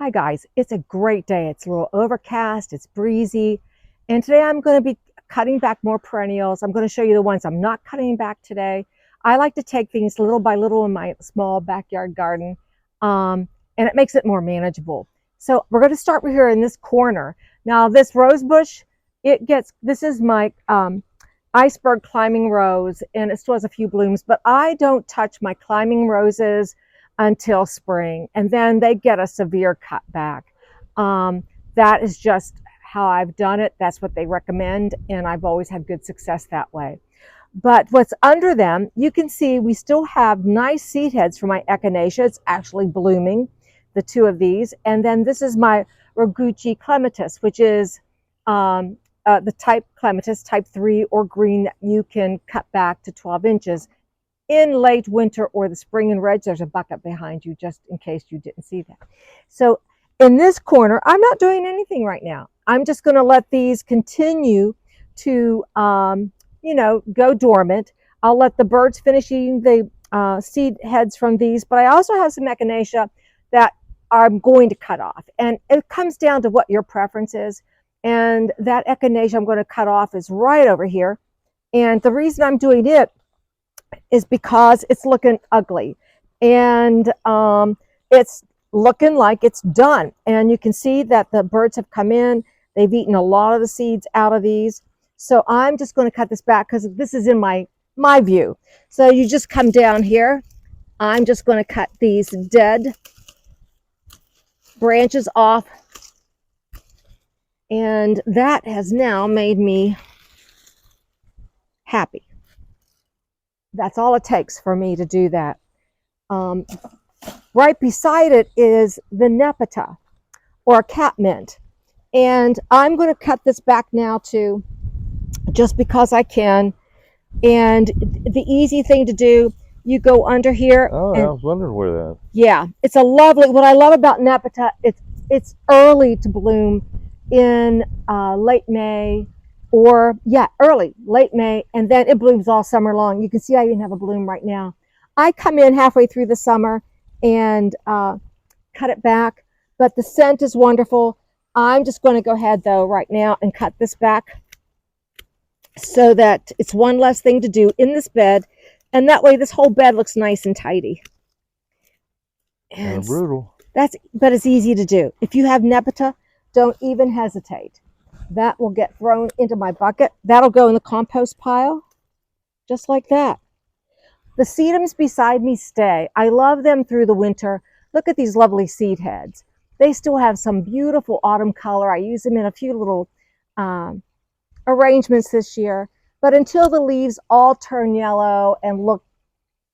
Hi guys, it's a great day. It's a little overcast, it's breezy, and today I'm going to be cutting back more perennials. I'm going to show you the ones I'm not cutting back today. I like to take things little by little in my small backyard garden, and it makes it more manageable. So we're going to start here in this corner. Now this rose bush, this is my iceberg climbing rose, and it still has a few blooms, but I don't touch my climbing roses until spring, and then they get a severe cutback. That is just how I've done it. That's what they recommend, and I've always had good success that way. But what's under them, you can see we still have nice seed heads for my echinacea. It's actually blooming, the two of these. And then this is my Roguchi clematis, which is the type clematis, type 3 or green, that you can cut back to 12 inches. In late winter or the spring and reds, there's a bucket behind you, just in case you didn't see that. So in this corner, I'm not doing anything right now. I'm just going to let these continue to, go dormant. I'll let the birds finish eating the seed heads from these, but I also have some echinacea that I'm going to cut off. And it comes down to what your preference is. And that echinacea I'm going to cut off is right over here. And the reason I'm doing it is because it's looking ugly, and it's looking like it's done. And you can see that the birds have come in. They've eaten a lot of the seeds out of these. So I'm just going to cut this back because this is in my view. So you just come down here. I'm just going to cut these dead branches off. And that has now made me happy. That's all it takes for me to do that. Right beside it is the nepeta, or catmint. And I'm going to cut this back now too, just because I can. And the easy thing to do, you go under here. Oh, I was wondering where that. Yeah, it's a lovely, what I love about nepeta, it's early to bloom in late May. Or late May, and then it blooms all summer long. You can see I even have a bloom right now. I come in halfway through the summer and cut it back, but the scent is wonderful. I'm just going to go ahead though right now and cut this back so that it's one less thing to do in this bed, and that way this whole bed looks nice and tidy. And brutal. But it's easy to do. If you have nepeta, don't even hesitate. That will get thrown into my bucket. That'll go in the compost pile, just like that. The sedums beside me stay. I love them through the winter. Look at these lovely seed heads. They still have some beautiful autumn color. I use them in a few little arrangements this year. But until the leaves all turn yellow and look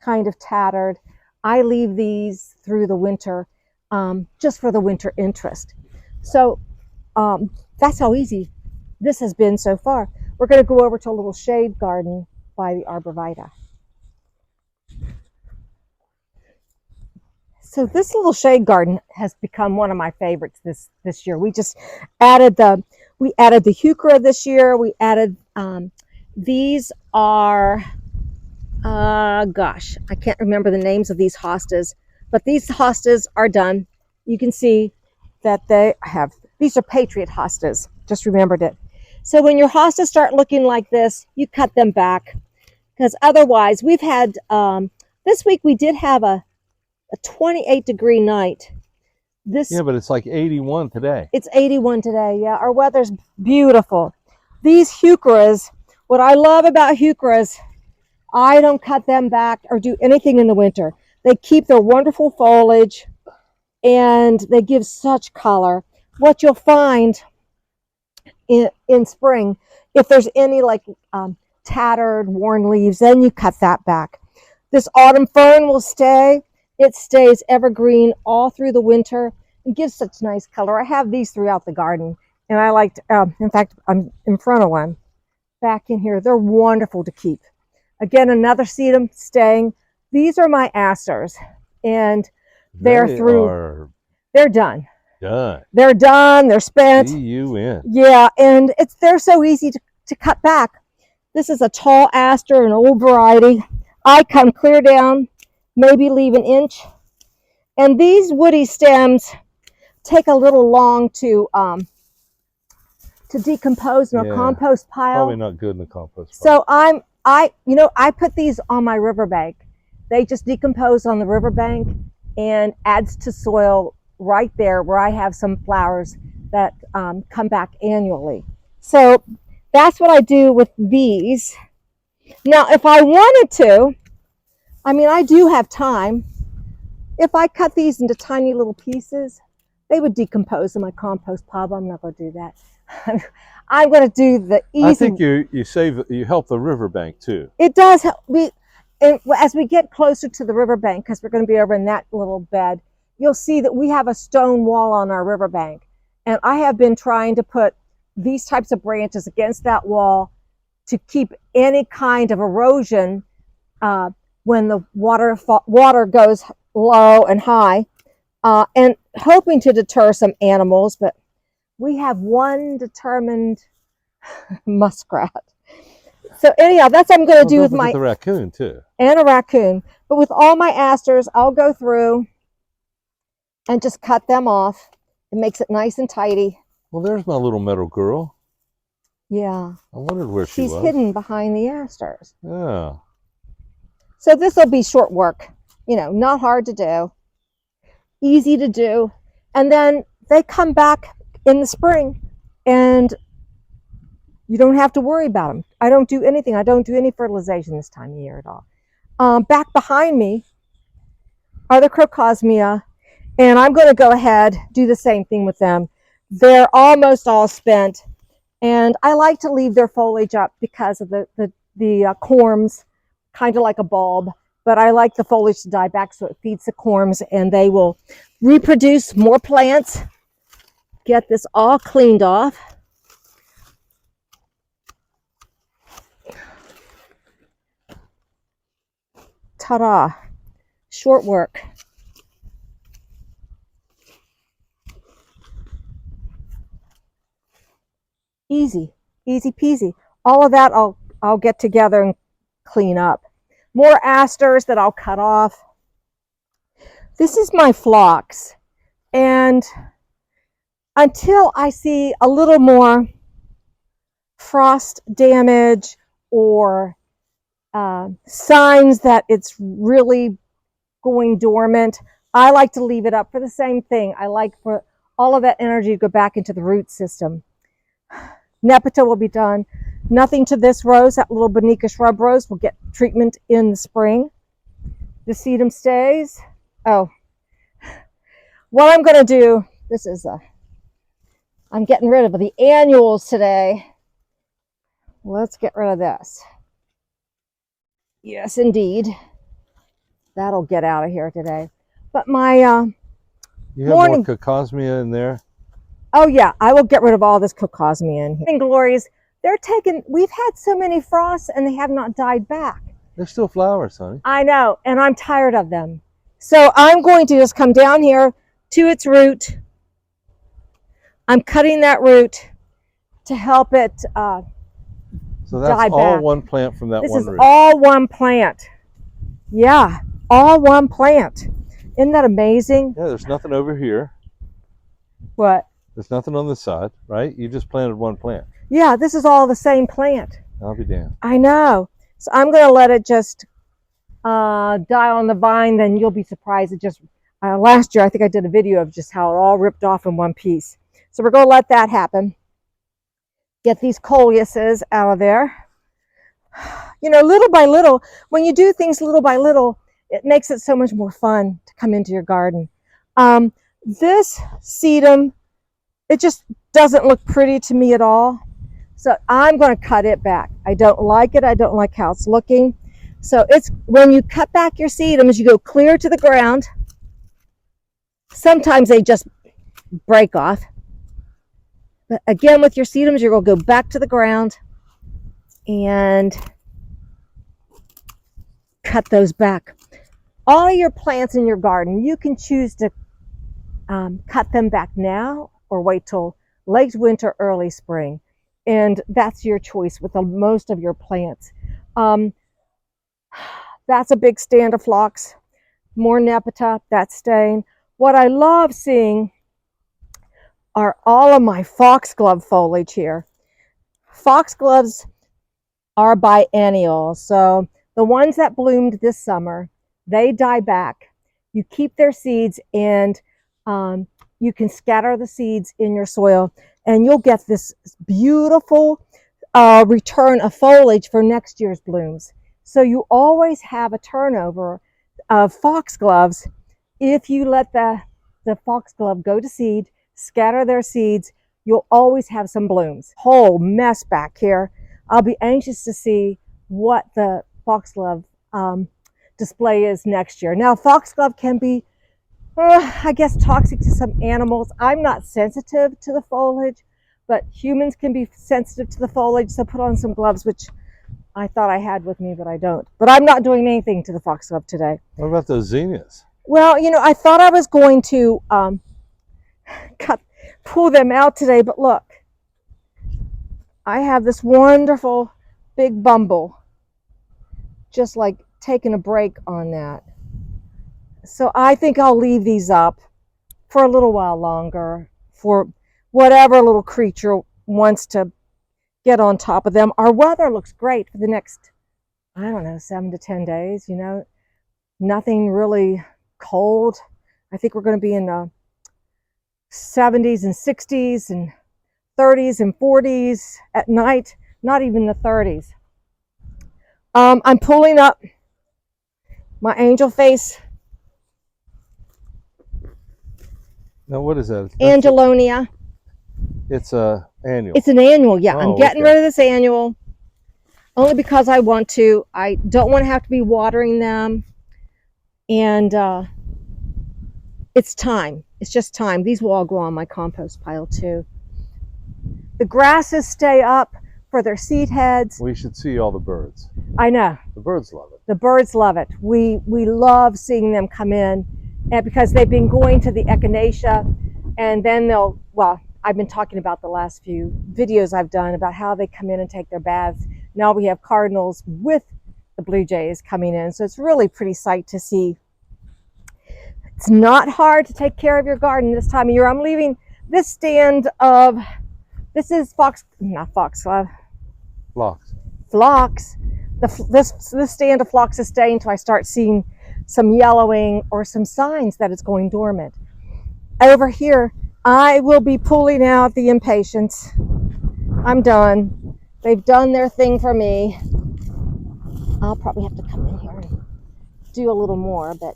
kind of tattered, I leave these through the winter, just for the winter interest. So that's how easy this has been so far. We're going to go over to a little shade garden by the arborvitae. So this little shade garden has become one of my favorites this year. We just added the heuchera this year. We added these are gosh, I can't remember the names of these hostas, but these hostas are done. You can see that these are Patriot hostas. Just remembered it. So when your hostas start looking like this, you cut them back, because otherwise we've had, this week we did have a 28-degree night. Yeah, but it's like 81 today. It's 81 today, yeah. Our weather's beautiful. These heucheras, what I love about heucheras, I don't cut them back or do anything in the winter. They keep their wonderful foliage, and they give such color. What you'll find in spring, if there's any like tattered, worn leaves, then you cut that back. This autumn fern will stay. It stays evergreen all through the winter and gives such nice color. I have these throughout the garden, and I liked, in fact, I'm in front of one back in here. They're wonderful to keep. Again, another sedum staying. These are my asters, and they're done. They're done. They're spent. C-U-N. Yeah, and they're so easy to cut back. This is a tall aster, an old variety. I come clear down, maybe leave an inch. And these woody stems take a little long to decompose in a compost pile. Probably not good in the compost So pile. I put these on my riverbank. They just decompose on the riverbank and adds to soil right there where I have some flowers that come back annually. So that's what I do with these. Now, if I wanted to, I mean, I do have time. If I cut these into tiny little pieces, they would decompose in my compost pile, but I'm not going to do that. I'm going to do the easy. I think you help the riverbank too. It does help. As we get closer to the riverbank, because we're going to be over in that little bed, you'll see that we have a stone wall on our riverbank. And I have been trying to put these types of branches against that wall to keep any kind of erosion when the water goes low and high, and hoping to deter some animals, but we have one determined muskrat. So anyhow, that's what I'm going to do with my the raccoon too, and a raccoon. But with all my asters, I'll go through and just cut them off. It makes it nice and tidy. Well, there's my little meadow girl. Yeah. I wondered where she was. She's hidden behind the asters. Yeah. So this will be short work. Not hard to do. Easy to do. And then they come back in the spring and you don't have to worry about them. I don't do anything. I don't do any fertilization this time of year at all. Back behind me are the crocosmia, and I'm going to go ahead, do the same thing with them. They're almost all spent, and I like to leave their foliage up because of the corms, kind of like a bulb, but I like the foliage to die back so it feeds the corms and they will reproduce more plants. Get this all cleaned off. Ta-da! Short work. Easy peasy. All of that I'll get together and clean up. More asters that I'll cut off. This is my phlox, and until I see a little more frost damage or signs that it's really going dormant, I like to leave it up for the same thing. I like for all of that energy to go back into the root system. Nepeta will be done. Nothing to this rose. That little Bonica shrub rose will get treatment in the spring. The sedum stays. Oh, what I'm going to do, I'm getting rid of the annuals today. Let's get rid of this. Yes, indeed. That'll get out of here today. But my you have more cocosmia in there? Oh yeah, I will get rid of all this cocosmia in here. Glories, we've had so many frosts and they have not died back. They're still flowers, honey. I know, and I'm tired of them. So I'm going to just come down here to its root. I'm cutting that root to help it so that's die all back. One plant from that one root. This is all one plant. Yeah, all one plant. Isn't that amazing? Yeah, there's nothing over here. What? There's nothing on this side, right? You just planted one plant. Yeah, this is all the same plant. I'll be damned. I know. So I'm going to let it just die on the vine. Then you'll be surprised. It just, last year, I think I did a video of just how it all ripped off in one piece. So we're going to let that happen. Get these coleuses out of there. Little by little, when you do things little by little, it makes it so much more fun to come into your garden. This sedum, it just doesn't look pretty to me at all. So I'm going to cut it back. I don't like it. I don't like how it's looking. So it's when you cut back your sedums, you go clear to the ground. Sometimes they just break off. But again, with your sedums, you're going to go back to the ground and cut those back. All your plants in your garden, you can choose to cut them back now or wait till late winter, early spring. And that's your choice with most of your plants. That's a big stand of phlox. More Nepeta, that's staying. What I love seeing are all of my foxglove foliage here. Foxgloves are biennial, so the ones that bloomed this summer, they die back. You keep their seeds, and you can scatter the seeds in your soil, and you'll get this beautiful return of foliage for next year's blooms. So you always have a turnover of foxgloves if you let the foxglove go to seed, scatter their seeds. You'll always have some blooms. Whole mess back here. I'll be anxious to see what the foxglove display is next year. Now, foxglove can be, I guess, toxic to some animals. I'm not sensitive to the foliage, but humans can be sensitive to the foliage, so put on some gloves, which I thought I had with me, but I don't. But I'm not doing anything to the foxglove today. What about those zinnias? Well, you know, I thought I was going to pull them out today, but look, I have this wonderful big bumble, just like taking a break on that. So I think I'll leave these up for a little while longer for whatever little creature wants to get on top of them. Our weather looks great for the next, I don't know, 7 to 10 days, you know, nothing really cold. I think we're going to be in the 70s and 60s and 30s and 40s at night, not even the 30s. I'm pulling up my angel face. Now, what is that? Angelonia. It's a annual. It's an annual, yeah. Oh, I'm getting rid of this annual only because I want to. I don't want to have to be watering them. And it's time. It's just time. These will all go on my compost pile too. The grasses stay up for their seed heads. We should see all the birds. I know. The birds love it. The birds love it. We love seeing them come in, and because they've been going to the echinacea, and then they'll, well, I've been talking about the last few videos I've done about how they come in and take their baths. Now we have cardinals with the blue jays coming in, so it's really pretty sight to see. It's not hard to take care of your garden this time of year. I'm leaving this stand of, this is phlox. This stand of phlox is staying until I start seeing some yellowing or some signs that it's going dormant. Over here, I will be pulling out the impatiens. I'm done. They've done their thing for me. I'll probably have to come in here and do a little more, but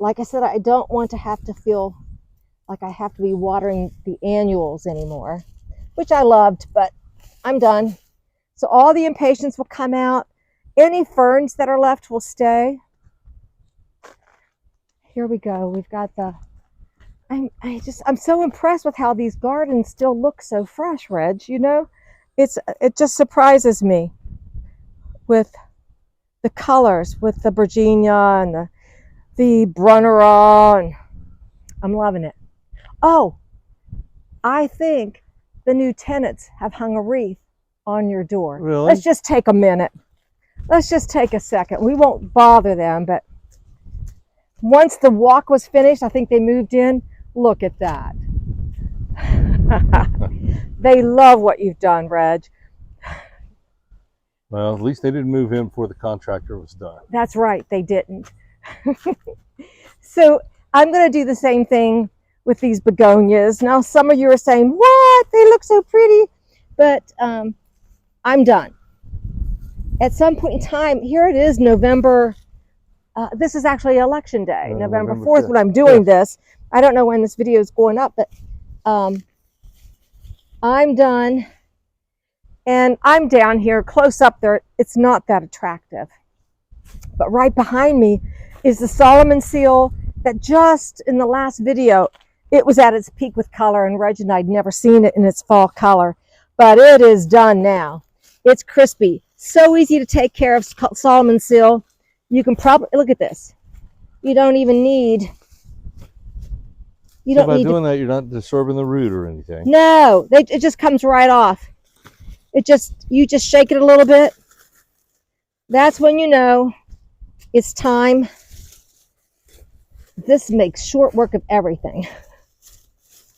like I said, I don't want to have to feel like I have to be watering the annuals anymore, which I loved, but I'm done. So all the impatiens will come out. Any ferns that are left will stay. Here we go. We've got the, I'm so impressed with how these gardens still look so fresh, Reg. You know, it just surprises me with the colors, with the Virginia and the Brunnera, and I'm loving it. Oh, I think the new tenants have hung a wreath on your door. Really? Let's just take a minute. Let's just take a second. We won't bother them, but once the walk was finished, I think they moved in. Look at that. They love what you've done, Reg. Well, at least they didn't move in before the contractor was done. That's right, they didn't. So I'm going to do the same thing with these begonias. Now, some of you are saying, what? They look so pretty. But I'm done. At some point in time, here it is, November. This is actually election day, November 4th, when I'm doing this. I don't know when this video is going up, but I'm done. And I'm down here, close up there. It's not that attractive. But right behind me is the Solomon seal that just in the last video, it was at its peak with color, and Reg and I'd never seen it in its fall color. But it is done now. It's crispy. So easy to take care of, Solomon seal. You can probably, look at this. You don't even need, So by doing that, you're not disturbing the root or anything. No, it just comes right off. You just shake it a little bit. That's when you know it's time. This makes short work of everything.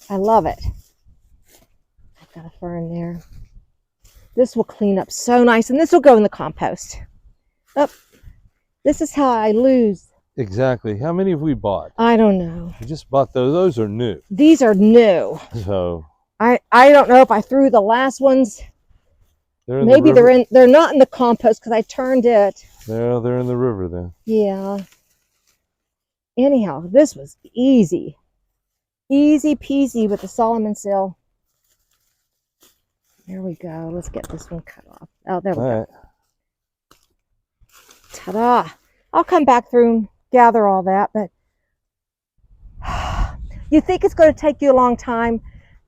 I love it. I've got a fern there. This will clean up so nice, and this will go in the compost. Oh, this is how I lose. Exactly. How many have we bought? I don't know. We just bought those. Those are new. These are new. So I don't know if I threw the last ones. maybe they're not in the compost because I turned it. They're in the river then. Yeah. Anyhow, this was easy. Easy peasy with the Solomon seal. There we go. Let's get this one cut off. Oh, there we go. Right. Ta-da. I'll come back through and gather all that, but you think it's going to take you a long time,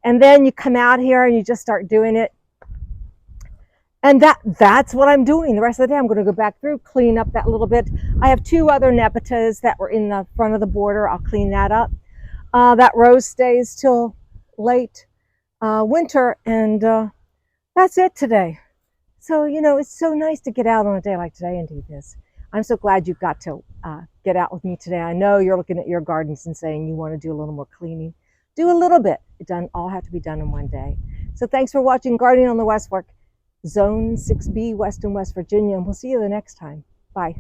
and then you come out here and you just start doing it. And that's what I'm doing. The rest of the day, I'm going to go back through, clean up that little bit. I have 2 other nepetas that were in the front of the border. I'll clean that up. That rose stays till late winter, and that's it today. So, you know, it's so nice to get out on a day like today and do this. I'm so glad you got to get out with me today. I know you're looking at your gardens and saying you want to do a little more cleaning. Do a little bit. It doesn't all have to be done in one day. So thanks for watching Gardening on the West Fork, Zone 6B, Western West Virginia, and we'll see you the next time. Bye.